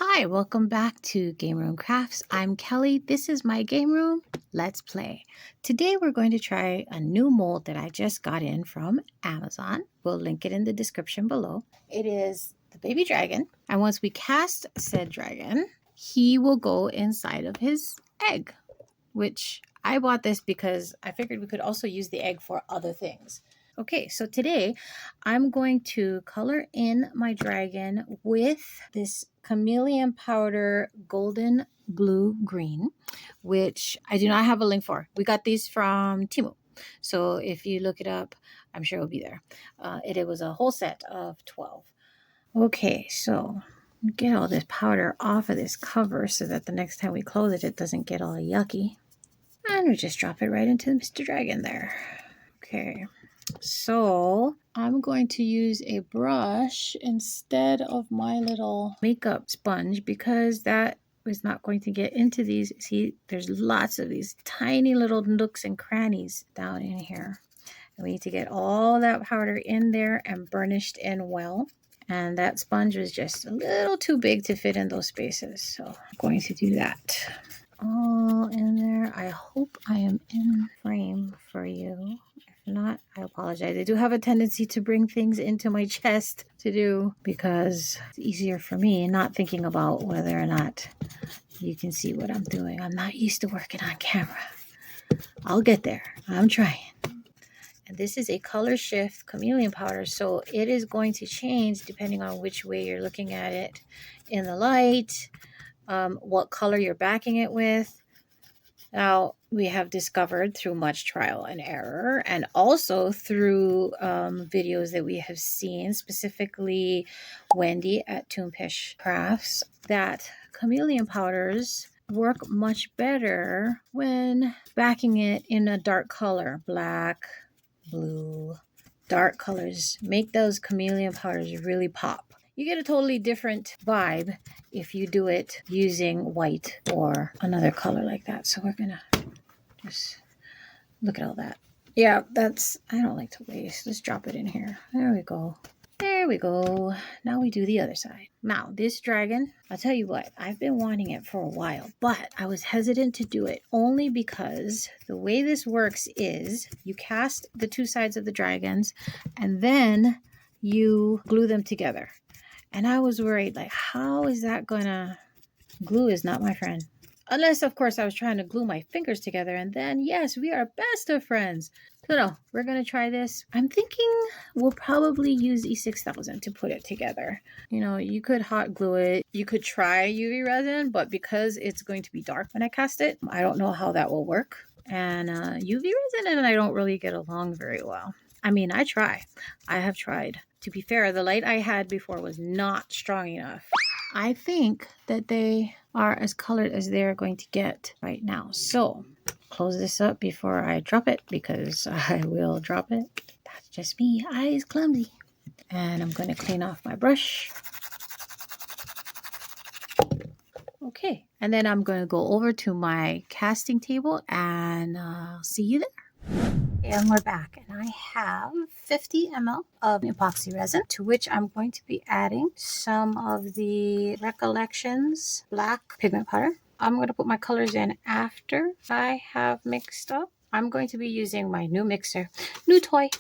Hi, welcome back to Game Room Crafts. I'm Kelly. This is my game room. Let's play. Today we're going to try a new mold that I just got in from Amazon. We'll link it in the description below. It is the baby dragon. And once we cast said dragon, he will go inside of his egg, which I bought this because I figured we could also use the egg for other things. Okay, so today I'm going to color in my dragon with this chameleon powder golden blue green, which I do not have a link for. We got these from Temu. So if you look it up, I'm sure it'll be there. It was a whole set of 12. Okay, so get all this powder off of this cover so that the next time we close it, it doesn't get all yucky. And we just drop it right into Mr. Dragon there. Okay. So I'm going to use a brush instead of my little makeup sponge because that is not going to get into these. See, there's lots of these tiny little nooks and crannies down in here. And we need to get all that powder in there and burnished in well. And that sponge was just a little too big to fit in those spaces. So I'm going to do that. All in there. I hope I am in frame for you. If not, I apologize. I do have a tendency to bring things into my chest to do because it's easier for me not thinking about whether or not you can see what I'm doing. I'm not used to working on camera. I'll get there. I'm trying. And this is a color shift chameleon powder, so it is going to change depending on which way you're looking at it in the light, what color you're backing it with. Now, we have discovered through much trial and error and also through videos that we have seen, specifically Wendy at Toonpish Crafts, that chameleon powders work much better when backing it in a dark color, black, blue. Dark colors make those chameleon powders really pop. You get a totally different vibe if you do it using white or another color like that. So we're gonna just look at all that. Yeah, I don't like to waste. Let's drop it in here. There we go. There we go. Now we do the other side. Now, this dragon, I'll tell you what, I've been wanting it for a while, but I was hesitant to do it only because the way this works is you cast the two sides of the dragons and then you glue them together. And I was worried, like, how is that gonna... Glue is not my friend. Unless, of course, I was trying to glue my fingers together, and then, yes, we are best of friends. So, no, we're going to try this. I'm thinking we'll probably use E6000 to put it together. You know, you could hot glue it. You could try UV resin, but because it's going to be dark when I cast it, I don't know how that will work. And UV resin and I don't really get along very well. I mean, I try. I have tried. To be fair, the light I had before was not strong enough. I think that they are as colored as they're going to get right now. So, close this up before I drop it because I will drop it. That's just me. I is clumsy. And I'm going to clean off my brush. Okay. And then I'm going to go over to my casting table and see you there. And we're back, and I have 50 ml of epoxy resin, to which I'm going to be adding some of the Recollections black pigment powder. I'm going to put my colors in after I have mixed up. I'm going to be using my new mixer, new toy.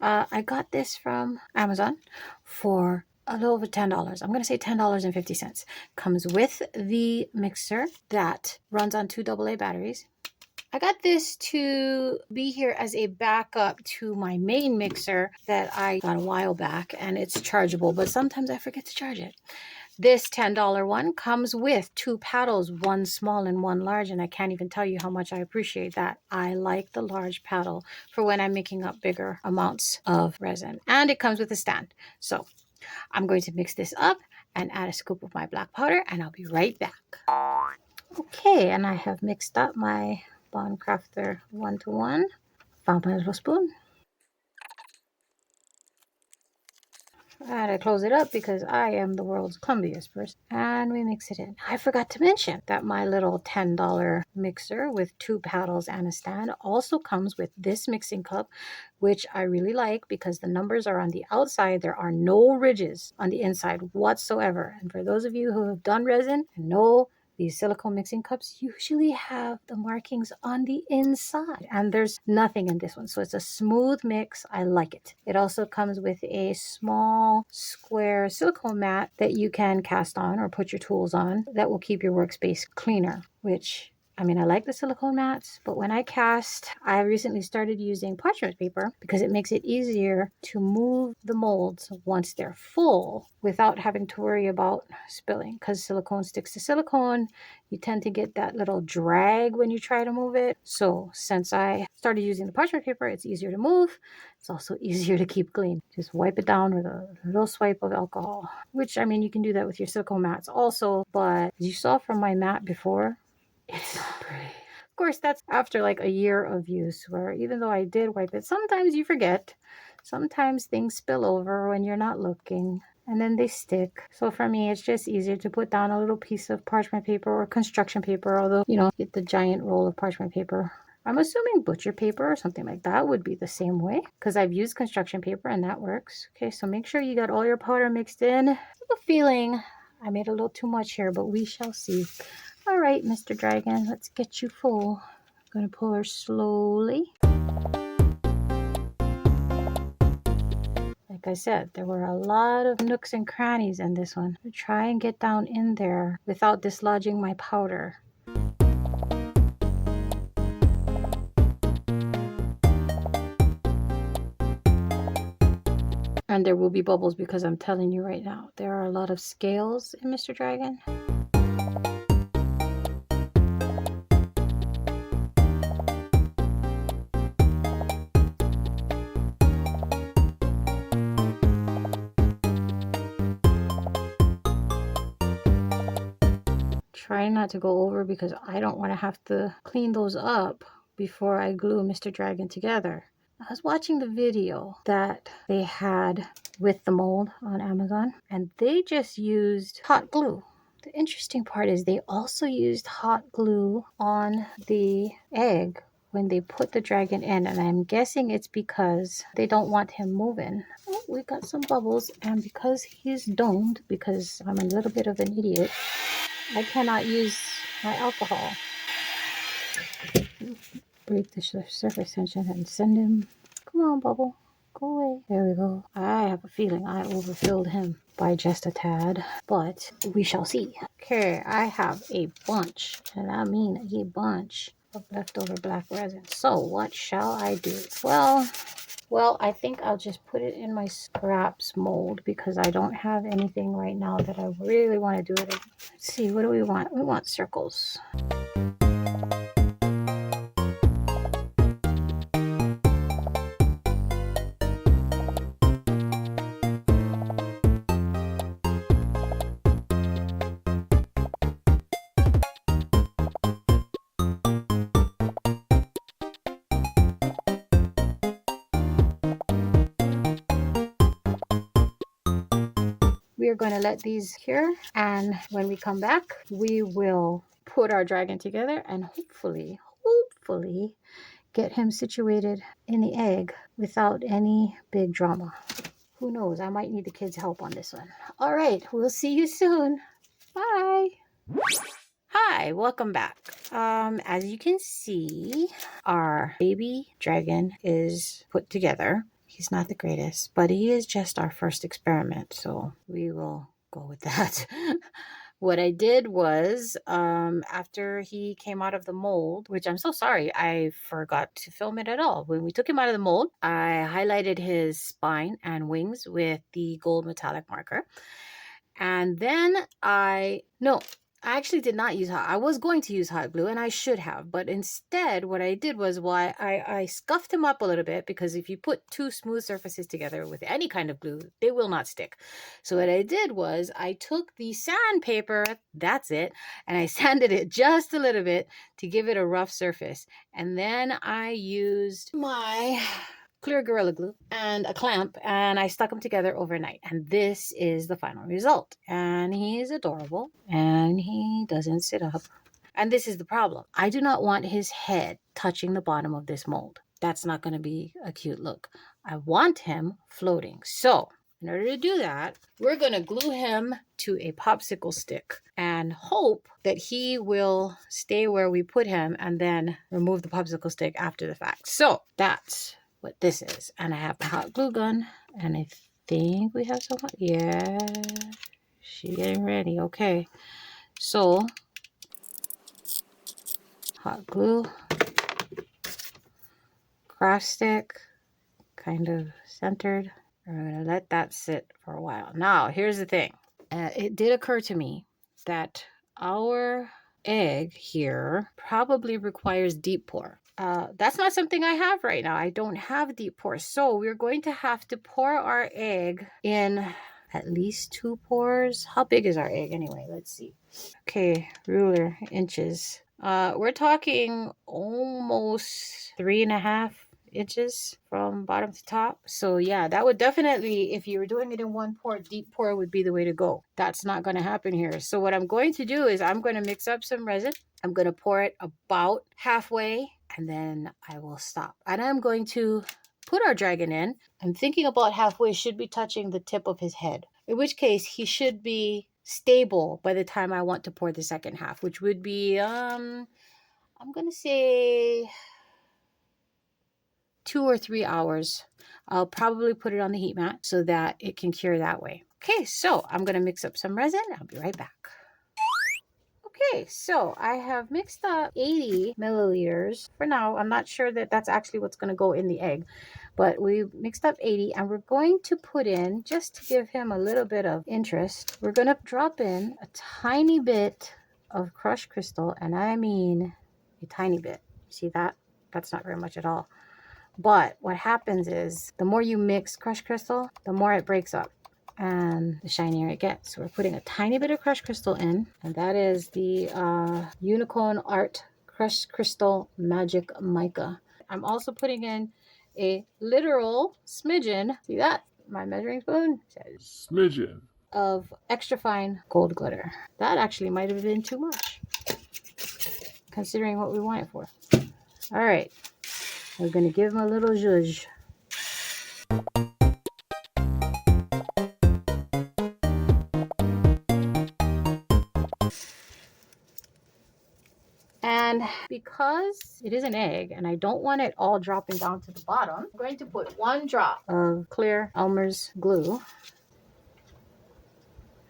I got this from Amazon for a little over $10. I'm going to say $10.50. Comes with the mixer that runs on 2 AA batteries. I got this to be here as a backup to my main mixer that I got a while back, and it's chargeable, but sometimes I forget to charge it. This $10 one comes with 2 paddles, one small and one large, and I can't even tell you how much I appreciate that. I like the large paddle for when I'm making up bigger amounts of resin. And it comes with a stand. So I'm going to mix this up and add a scoop of my black powder, and I'll be right back. Okay, and I have mixed up my Bond Crafter 1-to-1. Found my little spoon. And I close it up because I am the world's clumsiest person. And we mix it in. I forgot to mention that my little $10 mixer with 2 paddles and a stand also comes with this mixing cup, which I really like because the numbers are on the outside. There are no ridges on the inside whatsoever. And for those of you who have done resin and know, these silicone mixing cups usually have the markings on the inside, and there's nothing in this one. So it's a smooth mix. I like it. It also comes with a small square silicone mat that you can cast on or put your tools on that will keep your workspace cleaner, which I mean, I like the silicone mats, but when I cast, I recently started using parchment paper because it makes it easier to move the molds once they're full without having to worry about spilling. Because silicone sticks to silicone, you tend to get that little drag when you try to move it. So since I started using the parchment paper, it's easier to move. It's also easier to keep clean. Just wipe it down with a little swipe of alcohol, which I mean, you can do that with your silicone mats also, but as you saw from my mat before, it's not pretty. Of course, that's after like a year of use, where even though I did wipe it, sometimes you forget. Sometimes things spill over when you're not looking, and then they stick. So for me, it's just easier to put down a little piece of parchment paper or construction paper, although, get the giant roll of parchment paper. I'm assuming butcher paper or something like that would be the same way, because I've used construction paper and that works. Okay, so make sure you got all your powder mixed in. I have a feeling I made a little too much here, but we shall see. All right, Mr. Dragon, let's get you full. I'm going to pour slowly. Like I said, there were a lot of nooks and crannies in this one. I try and get down in there without dislodging my powder. And there will be bubbles because I'm telling you right now, there are a lot of scales in Mr. Dragon. Trying not to go over because I don't want to have to clean those up before I glue Mr. Dragon together. I was watching the video that they had with the mold on Amazon, and they just used hot glue. The interesting part is they also used hot glue on the egg when they put the dragon in, and I'm guessing it's because they don't want him moving. Oh, we got some bubbles, and because he's domed, because I'm a little bit of an idiot, I cannot use my alcohol. Break the surface tension and send him. Come on, Bubble. Go away. There we go. I have a feeling I overfilled him by just a tad, but we shall see. Okay, I have a bunch, and I mean a bunch of leftover black resin. So what shall I do? Well, I think I'll just put it in my scraps mold because I don't have anything right now that I really want to do it in. Let's see, what do we want? We want circles. We are going to let these cure, and when we come back, we will put our dragon together and hopefully get him situated in the egg without any big drama. Who knows? I might need the kids' help on this one. All right, we'll see you soon. Bye. Hi, welcome back. As you can see, our baby dragon is put together. He's not the greatest, but he is just our first experiment, so we will go with that. What I did was, after he came out of the mold, which I'm so sorry, I forgot to film it at all. When we took him out of the mold, I highlighted his spine and wings with the gold metallic marker. And then I actually did not use I was going to use hot glue, and I should have, but instead what I did was I scuffed him up a little bit, because if you put two smooth surfaces together with any kind of glue, they will not stick. So what I did was I took the sandpaper, that's it, and I sanded it just a little bit to give it a rough surface. And then I used my clear Gorilla Glue, and a clamp, and I stuck them together overnight. And this is the final result. And he's adorable, and he doesn't sit up. And this is the problem. I do not want his head touching the bottom of this mold. That's not going to be a cute look. I want him floating. So in order to do that, we're going to glue him to a popsicle stick and hope that he will stay where we put him and then remove the popsicle stick after the fact. So that's what this is. And I have my hot glue gun, and I think we have some. Yeah, she's getting ready. Okay. So hot glue, craft stick, kind of centered. We're going to let that sit for a while. Now, here's the thing. It did occur to me that our egg here probably requires deep pour. That's not something I have right now. I don't have deep pour. So we're going to have to pour our egg in at least 2 pours. How big is our egg anyway? Let's see. Okay, ruler, inches. We're talking almost 3.5 inches from bottom to top. So yeah, that would definitely, if you were doing it in 1 pour, deep pour would be the way to go. That's not going to happen here. So what I'm going to do is I'm going to mix up some resin. I'm going to pour it about halfway, and then I will stop. And I'm going to put our dragon in. I'm thinking about halfway should be touching the tip of his head, in which case he should be stable by the time I want to pour the second half, which would be I'm gonna say 2 or 3 hours. I'll probably put it on the heat mat so that it can cure that way. Okay, so I'm gonna mix up some resin. I'll be right back. Okay, so I have mixed up 80 milliliters. For now, I'm not sure that that's actually what's going to go in the egg, but we mixed up 80, and we're going to put in, just to give him a little bit of interest, we're going to drop in a tiny bit of crushed crystal, and I mean a tiny bit. See that? That's not very much at all. But what happens is the more you mix crushed crystal, the more it breaks up and the shinier it gets. So we're putting a tiny bit of crushed crystal in, and that is the Unicorn Art Crushed Crystal Magic Mica. I'm also putting in a literal smidgen, see that? My measuring spoon says smidgen of extra fine gold glitter. That actually might have been too much, considering what we want it for. All right, we're gonna give him a little zhuzh. And because it is an egg and I don't want it all dropping down to the bottom, I'm going to put 1 drop of clear Elmer's glue.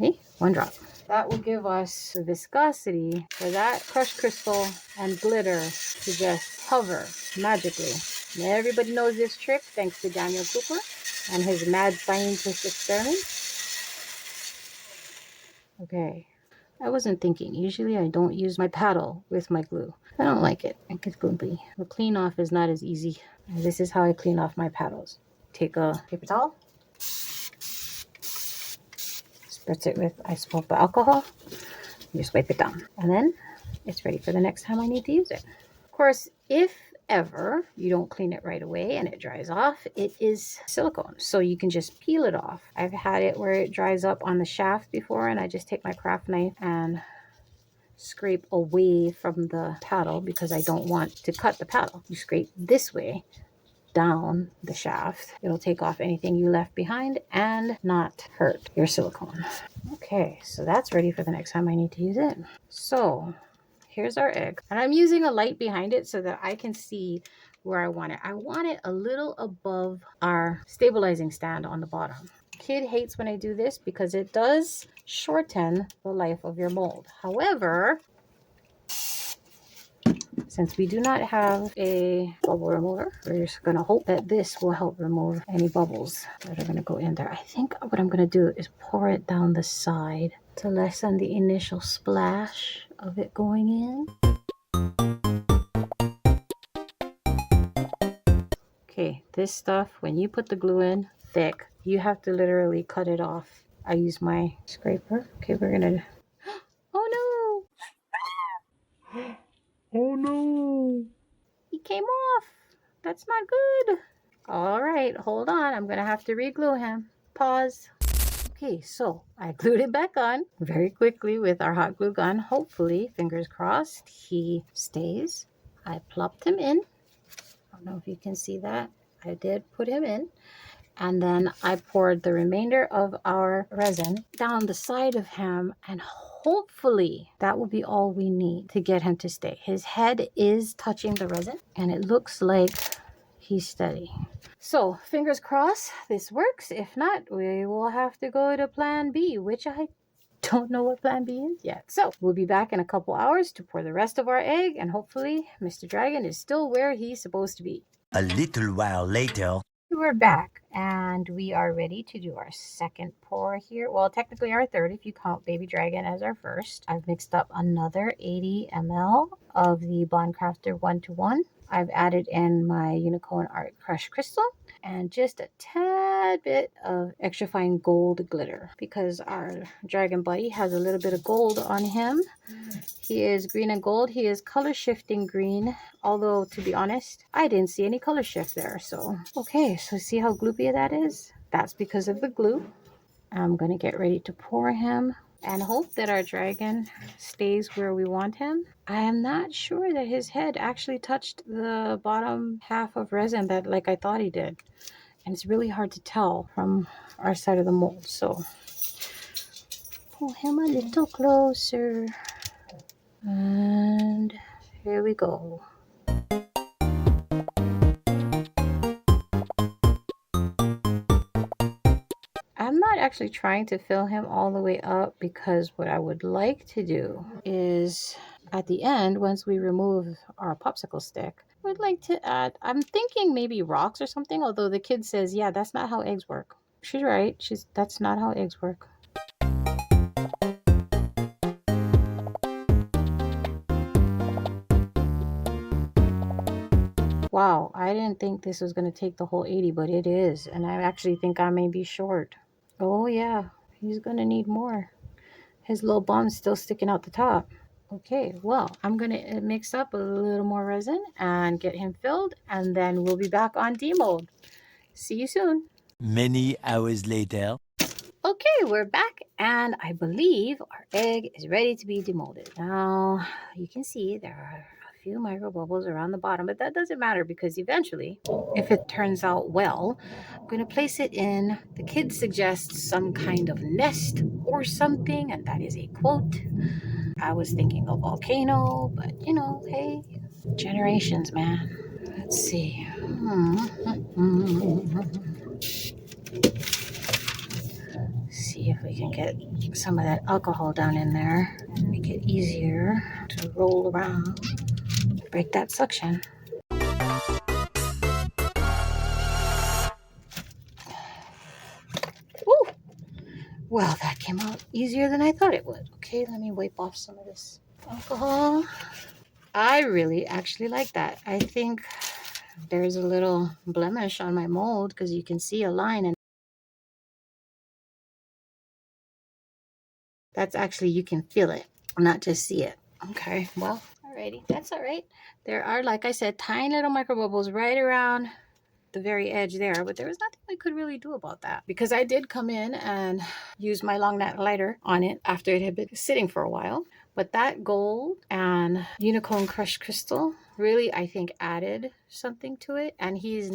Okay, 1 drop. That will give us the viscosity for that crushed crystal and glitter to just hover magically. And everybody knows this trick thanks to Daniel Cooper and his mad scientist experiments. Okay. I wasn't thinking. Usually I don't use my paddle with my glue. I don't like it. It gets gloopy. The clean off is not as easy. And this is how I clean off my paddles. Take a paper towel. Spritz it with isopropyl alcohol. You just wipe it down. And then it's ready for the next time I need to use it. Of course, if ever you don't clean it right away and it dries off, it is silicone, so you can just peel it off. I've had it where it dries up on the shaft before, and I just take my craft knife and scrape away from the paddle because I don't want to cut the paddle. You scrape this way down the shaft. It'll take off anything you left behind and not hurt your silicone. Okay, so that's ready for the next time I need to use it. So here's our egg, and I'm using a light behind it so that I can see where I want it. I want it a little above our stabilizing stand on the bottom. Kid hates when I do this because it does shorten the life of your mold. However, since we do not have a bubble remover, we're just going to hope that this will help remove any bubbles that are going to go in there. I think what I'm going to do is pour it down the side to lessen the initial splash of it going in. Okay, this stuff, when you put the glue in thick, you have to literally cut it off. I use my scraper. Okay, we're gonna, oh no! Oh no! He came off! That's not good! All right, hold on. I'm going to have to re-glue him. Pause. Okay, so I glued it back on very quickly with our hot glue gun. Hopefully, fingers crossed, he stays. I plopped him in. I don't know if you can see that. I did put him in. And then I poured the remainder of our resin down the side of him, and hopefully that will be all we need to get him to stay. His head is touching the resin and it looks like he's steady. So fingers crossed this works. If not, we will have to go to plan B, which I don't know what plan B is yet. So we'll be back in a couple hours to pour the rest of our egg, and hopefully Mr. Dragon is still where he's supposed to be. A little while later. We're back and we are ready to do our second pour here. Well, technically our third if you count Baby Dragon as our first. I've mixed up another 80 ml of the Bond Crafter 1-to-1. I've added in my Unicorn Art Crushed Crystal and just a tad bit of extra fine gold glitter because our dragon buddy has a little bit of gold on him. He is green and gold. He is color shifting green, although to be honest, I didn't see any color shift there. So, okay, so see how gloopy that is? That's because of the glue. I'm going to get ready to pour him and hope that our dragon stays where we want him. I am not sure that his head actually touched the bottom half of resin that like I thought he did. And it's really hard to tell from our side of the mold. So pull him a little closer. And here we go. I'm not actually trying to fill him all the way up because what I would like to do is at the end, once we remove our popsicle stick, I would like to add, I'm thinking maybe rocks or something, although the kid says, yeah, that's not how eggs work. She's right. That's not how eggs work. Wow, I didn't think this was going to take the whole 80, but it is. And I actually think I may be short. Oh, yeah, he's going to need more. His little bomb's still sticking out the top. Okay, well, I'm going to mix up a little more resin and get him filled, and then we'll be back on demold. See you soon. Many hours later. Okay, we're back, and I believe our egg is ready to be demolded. Now, you can see there are a few micro bubbles around the bottom, but that doesn't matter because eventually, if it turns out well, I'm going to place it in, the kid suggests some kind of nest or something, and that is a quote. I was thinking a volcano, but you know, hey, generations, man. Let's see. See if we can get some of that alcohol down in there and make it easier to roll around. Break that suction. Ooh! Well, that came out easier than I thought it would. Okay, let me wipe off some of this alcohol. I really actually like that. I think there's a little blemish on my mold because you can see a line, and that's actually, you can feel it, not just see it. Okay, well, alrighty, that's all right. There are, like I said, tiny little micro bubbles right around the very edge there, but there was nothing we could really do about that because I did come in and use my long neck lighter on it after it had been sitting for a while. But that gold and unicorn crushed crystal really, I think, added something to it. And he is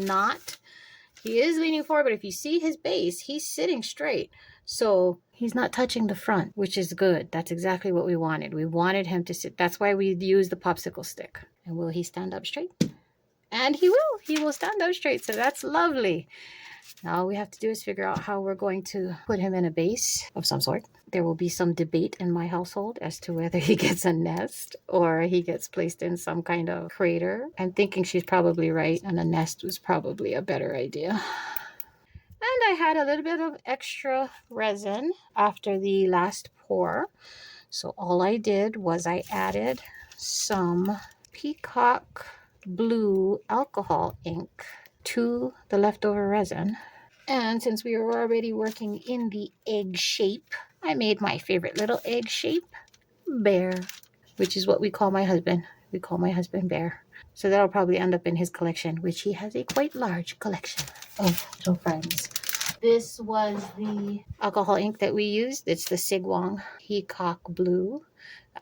leaning forward, but if you see his base, he's sitting straight. So he's not touching the front, which is good. That's exactly what we wanted. We wanted him to sit. That's why we used the popsicle stick. And will he stand up straight? And he will. He will stand up straight. So that's lovely. Now all we have to do is figure out how we're going to put him in a base of some sort. There will be some debate in my household as to whether he gets a nest or he gets placed in some kind of crater. I'm thinking she's probably right, and a nest was probably a better idea. And I had a little bit of extra resin after the last pour. So all I did was I added some peacock blue alcohol ink to the leftover resin. And since we were already working in the egg shape, I made my favorite little egg shape, Bear, which is what we call my husband. We call my husband Bear. So that'll probably end up in his collection, which he has a quite large collection of little friends. This was the alcohol ink that we used. It's the Sigwong Peacock Blue.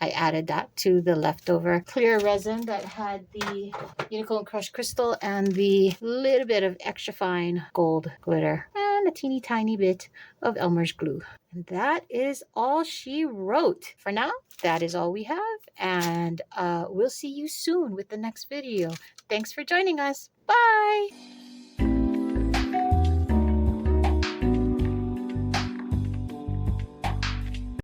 I added that to the leftover clear resin that had the unicorn crushed crystal and the little bit of extra fine gold glitter and a teeny tiny bit of Elmer's glue. And that is all she wrote. For now, that is all we have. And we'll see you soon with the next video. Thanks for joining us. Bye.